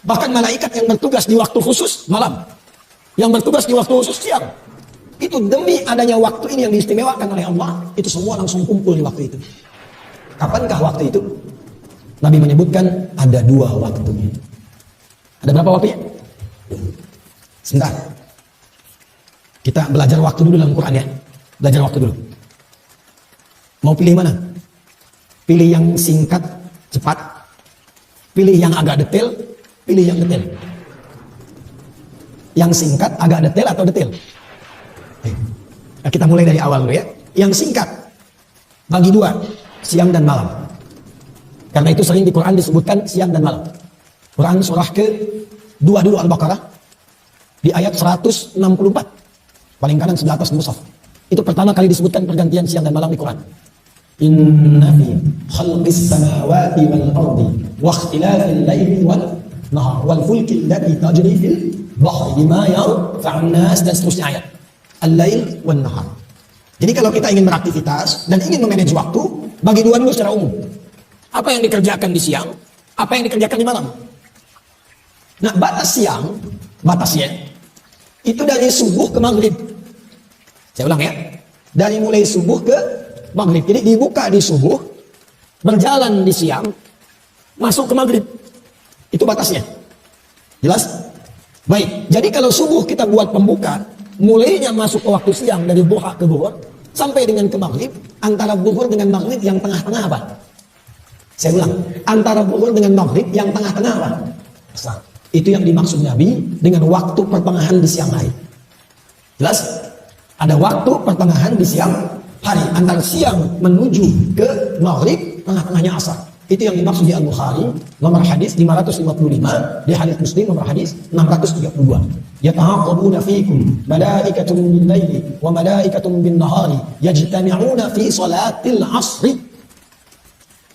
Bahkan malaikat yang bertugas di waktu khusus malam, yang bertugas di waktu khusus siang, itu demi adanya waktu ini yang diistimewakan oleh Allah, itu semua langsung kumpul di waktu itu. Kapankah waktu itu? Nabi menyebutkan ada 2 waktunya. Ada berapa waktunya? Sebentar. Kita belajar waktu dulu dalam Quran ya. Belajar waktu dulu. Mau pilih mana? Pilih yang singkat, cepat. Pilih yang agak detail. Pilih yang detail. Yang singkat, agak detail atau detail? Nah, kita mulai dari awal dulu ya. Yang singkat bagi 2, siang dan malam. Karena itu sering di Quran disebutkan siang dan malam. Quran surah ke-2 dulu Al-Baqarah di ayat 164. Paling kanan sebelah atas mushaf. Itu pertama kali disebutkan pergantian siang dan malam di Quran. Inna fi khalqis samawati wal ardi wa ikhtilafil laili wal nahar wal fulki allati tajri fil bahri bima yanfa'un nas, dan seterusnya ayat. Al-lail wan nahar. Jadi kalau kita ingin beraktivitas dan ingin memanage waktu, bagi 2 dulu secara umum. Apa yang dikerjakan di siang, apa yang dikerjakan di malam. Nah, batas siang, batasnya itu dari subuh ke maghrib. Saya ulang ya, dari mulai subuh ke maghrib. Jadi dibuka di subuh, berjalan di siang, masuk ke maghrib. Itu batasnya. Jelas? Baik, jadi kalau subuh kita buat pembuka, mulainya masuk ke waktu siang dari duha ke zuhur, sampai dengan ke maghrib. Antara zuhur dengan maghrib yang tengah-tengah apa? Saya ulang, antara zuhur dengan maghrib yang tengah-tengah apa? Itu yang dimaksud Nabi dengan waktu pertengahan di siang hari. Jelas? Ada waktu pertengahan di siang hari, antara siang menuju ke maghrib, tengah-tengahnya asar. Itu yang dimaksud di Al-Bukhari, nomor hadis 555, di hadis Muslim nomor hadis 632. Yata'aqabuna fikum malaikatun bil laili wa malaikatun bin nahari yajtami'una fi salatil asri.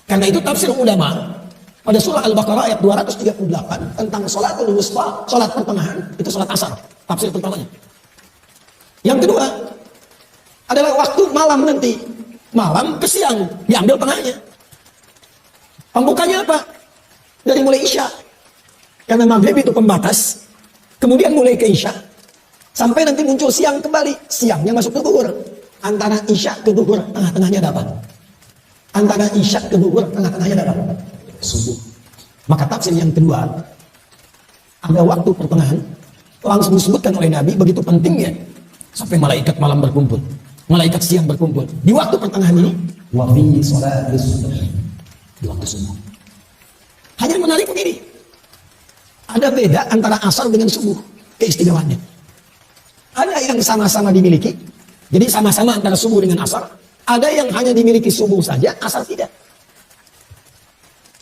Karena itu tafsir ulama pada surah Al-Baqarah ayat 238 tentang salatul wusta, salat pertengahan, itu salat asar, tafsir pertamanya. Yang kedua adalah waktu malam nanti, malam ke siang, diambil tengahnya. Pembukanya apa? Dari mulai Isya. Karena maghrib itu pembatas, kemudian mulai ke Isya, sampai nanti muncul siang kembali, siangnya masuk ke zuhur. Antara Isya ke zuhur, tengah-tengahnya ada apa? Antara Isya ke zuhur, tengah-tengahnya ada apa? Subuh. Maka tafsir yang kedua, ada waktu pertengahan, langsung disebutkan oleh Nabi, begitu pentingnya, sampai malaikat malam berkumpul, malaikat siang berkumpul. Di waktu pertengahan ini, wa fi sholatis subuh, di waktu subuh. Hanya menarik begini, ada beda antara asar dengan subuh, keistimewaannya. Ada yang sama-sama dimiliki, jadi sama-sama antara subuh dengan asar. Ada yang hanya dimiliki subuh saja, asar tidak.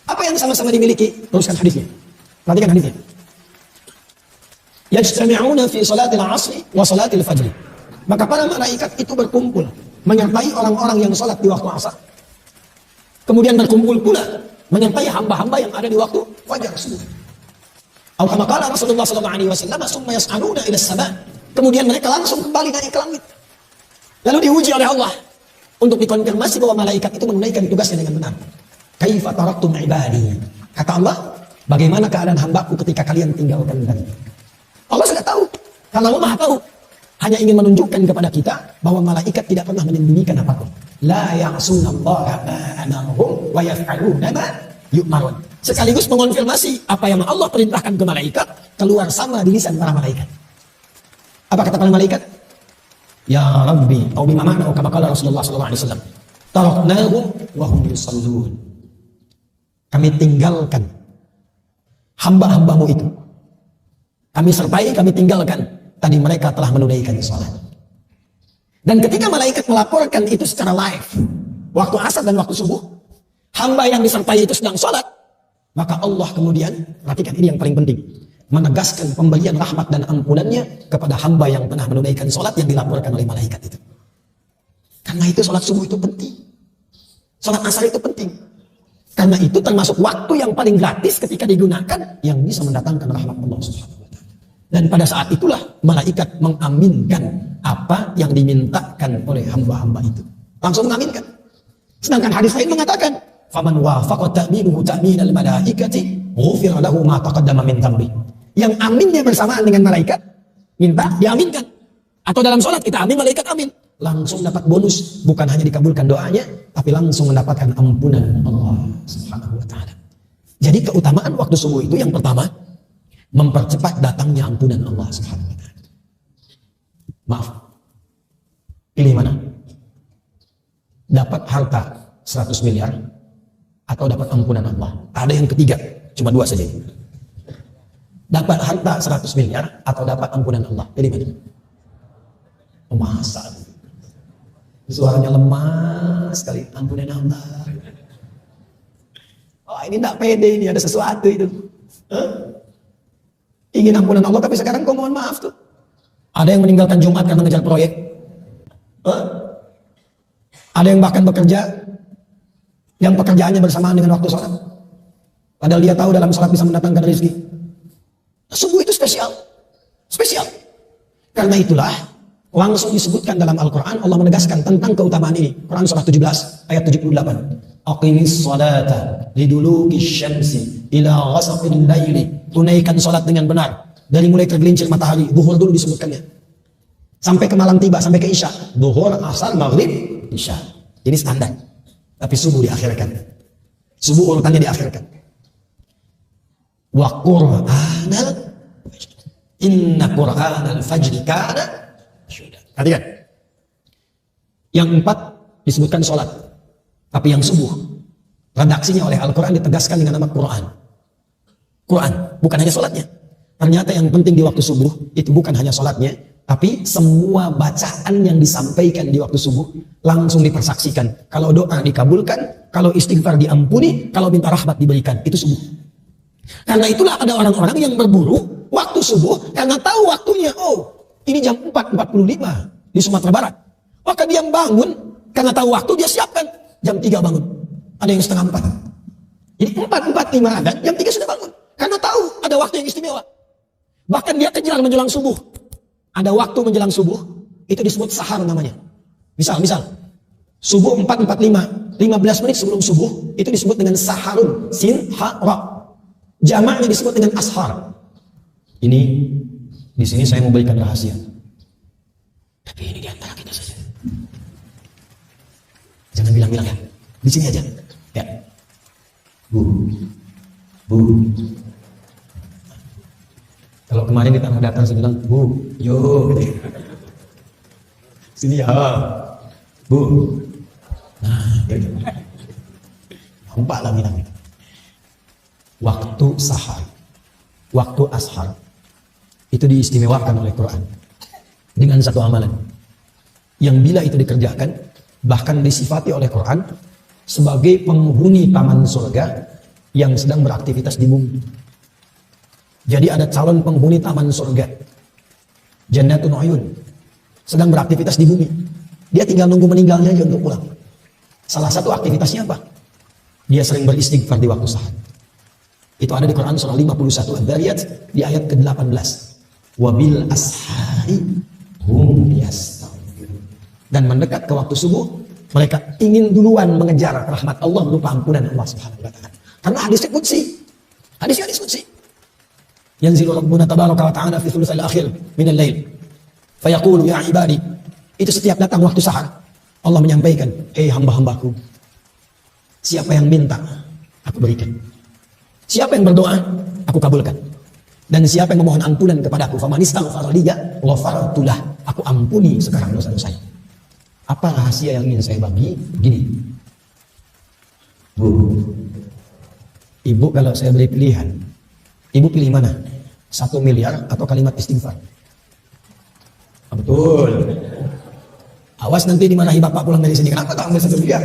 Apa yang sama-sama dimiliki? Teruskan hadisnya. Perhatikan hadisnya. Yajtami'una fi salatil asri wa salatil fajri. Maka para malaikat itu berkumpul menyertai orang-orang yang salat di waktu asar. Kemudian berkumpul pula menyertai hamba-hamba yang ada di waktu fajar subuh. Atau kama qala Rasulullah sallallahu alaihi wasallam, "Summa yas'aluna ila as-sama'." Kemudian mereka langsung kembali naik ke langit. Lalu diuji oleh Allah untuk dikonfirmasi bahwa malaikat itu menunaikan tugasnya dengan benar. Kaifa taraktum ibadi? Kata Allah, bagaimana keadaan hambaku ketika kalian tinggalkan kami? Allah sudah tahu, karena Allah Maha tahu. Hanya ingin menunjukkan kepada kita bahwa malaikat tidak pernah menyembunyikan apapun. La ya'sunallaha ma amarahum wa yaf'aluna ma yu'marun. Sekaligus mengonfirmasi apa yang Allah perintahkan ke malaikat keluar sama di lisan para malaikat. Apa kata para malaikat? Ya Rabbi, atau bima ma'na kama qala Rasulullah sallallahu alaihi wasallam. Taraknahum wa hum yusallun. Kami tinggalkan hamba-hambamu itu. Kami sertai, kami tinggalkan. Tadi mereka telah menunaikan sholat. Dan ketika malaikat melaporkan itu secara live, waktu asar dan waktu subuh, hamba yang disertai itu sedang sholat, maka Allah kemudian, perhatikan ini yang paling penting, menegaskan pemberian rahmat dan ampunannya kepada hamba yang pernah menunaikan sholat yang dilaporkan oleh malaikat itu. Karena itu sholat subuh itu penting. Sholat asar itu penting. Karena itu termasuk waktu yang paling gratis ketika digunakan yang bisa mendatangkan rahmat Allah Subhanahu wa taala. Dan pada saat itulah malaikat mengaminkan apa yang dimintakan oleh hamba-hamba itu. Langsung mengaminkan. Sedangkan hadis lain mengatakan, "Faman wafaqa ta'minuhu ta'minal malaikati ghufira lahu ma taqaddama min dhanbi. Yang aminnya bersamaan dengan malaikat, minta diaminkan. Atau dalam sholat kita amin, malaikat amin. Langsung dapat bonus, bukan hanya dikabulkan doanya, tapi langsung mendapatkan ampunan Allah Subhanahu wa ta'ala. Jadi keutamaan waktu subuh itu yang pertama, mempercepat datangnya ampunan Allah Subhanahu wa ta'ala. Maaf, pilih mana? Dapat harta 100 miliar atau dapat ampunan Allah? Ada yang ketiga, cuma dua saja. Dapat harta 100 miliar atau dapat ampunan Allah? Pilih mana? Masa suaranya lemah sekali, ampunan Allah. Oh, ini tidak pede, ini ada sesuatu itu. Ingin ampunan Allah tapi sekarang kok mohon maaf tuh. Ada yang meninggalkan Jumat karena ngejar proyek. Ada yang bahkan bekerja yang pekerjaannya bersamaan dengan waktu sholat. Padahal dia tahu dalam sholat bisa mendatangkan rezeki. Subuh itu spesial. Spesial. Karena itulah langsung disebutkan dalam Al-Quran, Allah menegaskan tentang keutamaan ini. Quran surah 17 ayat 78. Aqimis salata liduluki syamsi ila ghasaqil laili. Tunaikan salat dengan benar dari mulai tergelincir matahari. Zuhur dulu disebutkannya sampai ke malam tiba, sampai ke isya. Zuhur, asar, maghrib, isya. Ini standar. Tapi subuh diakhirkan. Subuh urutannya diakhirkan. Wa qur'anal inna qur'anal fajri kana. Perhatikan. Yang empat disebutkan sholat. Tapi yang subuh, redaksinya oleh Al-Quran ditegaskan dengan nama Quran. Quran, bukan hanya sholatnya. Ternyata yang penting di waktu subuh, itu bukan hanya sholatnya, tapi semua bacaan yang disampaikan di waktu subuh, langsung dipersaksikan. Kalau doa dikabulkan, kalau istighfar diampuni, kalau minta rahmat diberikan. Itu subuh. Karena itulah ada orang-orang yang berburu waktu subuh, karena tahu waktunya. Oh, ini jam 4.45 di Sumatera Barat. Maka dia bangun, karena tahu waktu dia siapkan. Jam 3 bangun. Ada yang setengah 4. Jadi 4.45 ada, jam 3 sudah bangun. Karena tahu ada waktu yang istimewa. Bahkan dia kejar menjelang subuh. Ada waktu menjelang subuh, itu disebut sahar namanya. Misal, subuh 4.45, 15 menit sebelum subuh, itu disebut dengan saharun. Sin, ha, ra. Jamaknya disebut dengan ashar. Ini di sini saya mau berikan rahasia. Tapi ini di antara kita saja. Jangan bilang-bilang ya. Di sini aja. Ya. Bu. Kalau kemarin kita datang saya bilang, Bu, yo. Sini ya. Bu. Nah, gitu. Nampak lah bilangnya. Waktu sahar. Waktu ashar. Itu diistimewakan oleh Quran dengan satu amalan yang bila itu dikerjakan bahkan disifati oleh Quran sebagai penghuni taman surga yang sedang beraktivitas di bumi. Jadi ada calon penghuni taman surga, Jannatun Uyun, sedang beraktivitas di bumi. Dia tinggal nunggu meninggalnya aja untuk pulang. Salah satu aktivitasnya apa? Dia sering beristighfar di waktu sahar. Itu ada di Quran surah 51 Ad-Dariyat di ayat ke-18. Wabil ashari hum yastaghfirun. Dan mendekat ke waktu subuh, mereka ingin duluan mengejar rahmat Allah berupa ampunan Allah Subhanahu wa taala. Karena hadisnya qudsi. Hadis qudsi. Yanzilu Rabbuna tabaraka wa ta'ala fi thulutsil akhir min al-lail. Fayaqulu ya ibadi. Itu setiap datang waktu sahar, Allah menyampaikan, "Hei hamba-hambaku, siapa yang minta, aku berikan. Siapa yang berdoa, aku kabulkan. Dan siapa yang memohon ampunan kepadaku, faman istaghfara liya ghafartu lah, aku ampuni sekarang dosa-dosanya." Apa rahasia yang ingin saya bagi? Begini. Bu, ibu kalau saya beri pilihan, ibu pilih mana? 1 miliar atau kalimat istighfar? Betul. Awas nanti dimarahi bapak pulang dari sini. Kenapa tak ambil 1 miliar?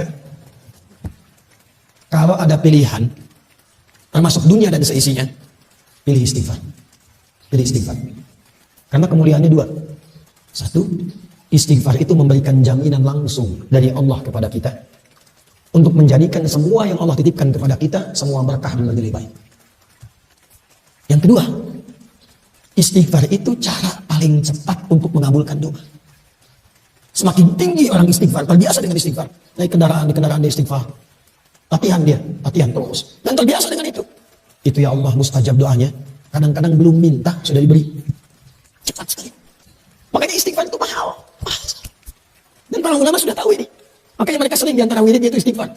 Kalau ada pilihan, termasuk dunia dan seisinya, pilih istighfar. Pilih istighfar. Karena kemuliaannya 2. 1, istighfar itu memberikan jaminan langsung dari Allah kepada kita untuk menjadikan semua yang Allah titipkan kepada kita semua berkah dan lebih baik. Yang kedua, istighfar itu cara paling cepat untuk mengabulkan doa. Semakin tinggi orang istighfar, terbiasa dengan istighfar, naik kendaraan, di kendaraan dia istighfar, latihan terus, dan terbiasa dengan itu. Itu ya Allah mustajab doanya. Kadang-kadang belum minta sudah diberi. Cepat sekali. Makanya istighfar itu mahal. Mahal sekali. Dan para ulama sudah tahu ini. Makanya mereka sering diantara wiridnya itu istighfar.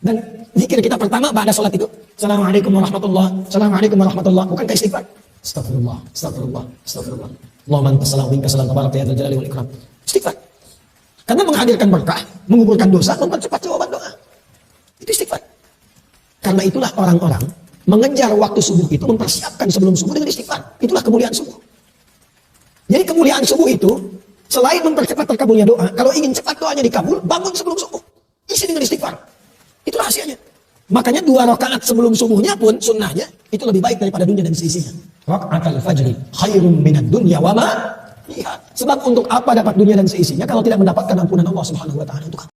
Dan zikir kita pertama pada sholat itu. Assalamualaikum warahmatullahi. Assalamualaikum warahmatullahi. Bukankah istighfar? Astagfirullah. Astagfirullah. Astagfirullah. Allahumma anta salam minka salam tabarak ya dzal jalali wal ikram. Istighfar. Karena menghadirkan berkah, mengumpulkan dosa, mempercepat jawaban doa. Itu istighfar. Karena itulah orang-orang mengejar waktu subuh itu, mempersiapkan sebelum subuh dengan istighfar. Itulah kemuliaan subuh. Jadi kemuliaan subuh itu, selain mempercepat terkabulnya doa, kalau ingin cepat doanya dikabul, bangun sebelum subuh. Isi dengan istighfar. Itu rahasianya. Makanya 2 rakaat sebelum subuhnya pun sunnahnya itu lebih baik daripada dunia dan seisinya. Rakaatul fajri khairum minad dunya wa ma fiha. Sebab untuk apa dapat dunia dan seisinya kalau tidak mendapatkan ampunan Allah Subhanahu wa taala? Untuk